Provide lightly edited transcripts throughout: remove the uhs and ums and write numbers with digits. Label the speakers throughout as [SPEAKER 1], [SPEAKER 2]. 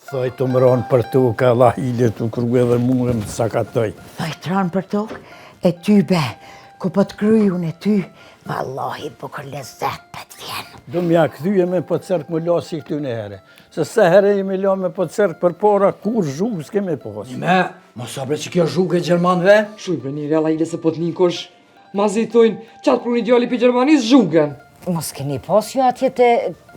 [SPEAKER 1] Thoj të më ronë për tokë, Allah hile të kërgu edhe mu e më sakatoj.
[SPEAKER 2] Thoj të ronë për tokë, e ty be, ku po të kryun e ty, vallahi bukur lezet për të vjenë.
[SPEAKER 1] Do m'ja këthyje me po cërk më lasi këty në herë. Se se herë i me la me po cërk për para, kur zhugë s'kemi pas.
[SPEAKER 3] Me, mos sabre që kjo zhugë e Gjermanve.
[SPEAKER 4] Shuj për njëri, Allah hile se po t'lin kush. Ma zitojnë, qatë për një djali për Gjermanis zhugën.
[SPEAKER 2] Mos keni pas ju atje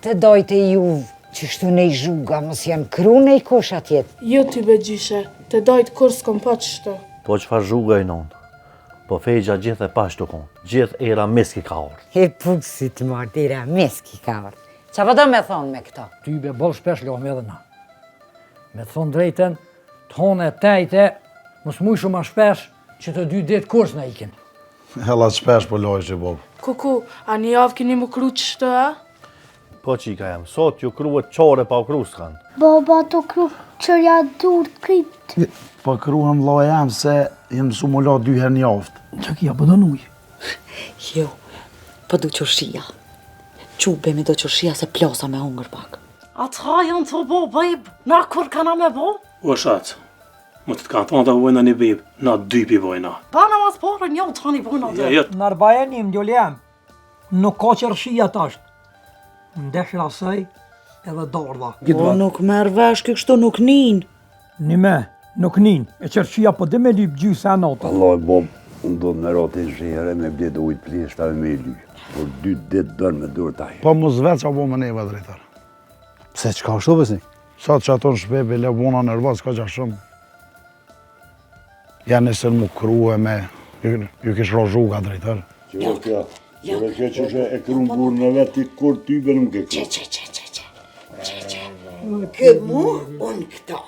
[SPEAKER 2] të dojtë e juvë, që shtu ne i zhuga, mos janë kru ne i kush atje.
[SPEAKER 5] Jo ty begjishe, të dojtë kur s'kom pa qështu.
[SPEAKER 6] Po qëfar zhuga i nonë? Po fejgja gjithë e pashtu konë, gjithë era meski ka orë.
[SPEAKER 2] E pukësit martë, era meski ka orë. Qa po do me thonë me këto?
[SPEAKER 3] Ty be bol shpesh lohme edhe na. Me të thonë drejten, të hone e tejte, mos muj shumë a shpesh që të 2 ditë kurs në ikin.
[SPEAKER 7] Hella shpesh po lojë që bob.
[SPEAKER 5] Kuku, a një javë keni më kru qështu, a?
[SPEAKER 6] Po qika jam, sot ju kruhet qore pa u kru s'kan.
[SPEAKER 8] Baba të kru qërja dur të kritë.
[SPEAKER 7] Po kruhem loja jam se jem su më la 2 herë një aftë.
[SPEAKER 3] Që kia po do nuj.
[SPEAKER 9] Jo, po du qërshia. Qube me do qërshia se plasa me hungër pak.
[SPEAKER 10] A ta janë të bo, bejb? Na kur kana me bo?
[SPEAKER 11] O shatë, më të kanë thonë të vojna një bib, na 2 pi vojna.
[SPEAKER 10] Bana mas porë, një të një vojna dhe.
[SPEAKER 3] Në arbajenim, djoli jam, nuk ka qërshia tashtë. Ndesh rasaj edhe dordha.
[SPEAKER 9] Po nuk merë vesh kështu nuk nin.
[SPEAKER 3] Nime, nuk nin, e qërshia po dhe me lyp gjysë e notë.
[SPEAKER 12] Allah e bob, unë do të me rotë i zhere me bletë ujtë plishtë edhe me i lyp. Por 2 ditë dërë me dur taj.
[SPEAKER 7] Po mu zvetë që bo me neve drejtar.
[SPEAKER 12] Pse qka është të besni?
[SPEAKER 7] Sa të që ato në shpepe, le vona nërvaz, ka qa shumë. Ja nësën mu kru e me, ju kish ro zhuga drejtar.
[SPEAKER 12] Qëve kjo që shë e kru më burë në vetë, ti kur ty bërë më ke kru.
[SPEAKER 2] Kë mu, unë këto.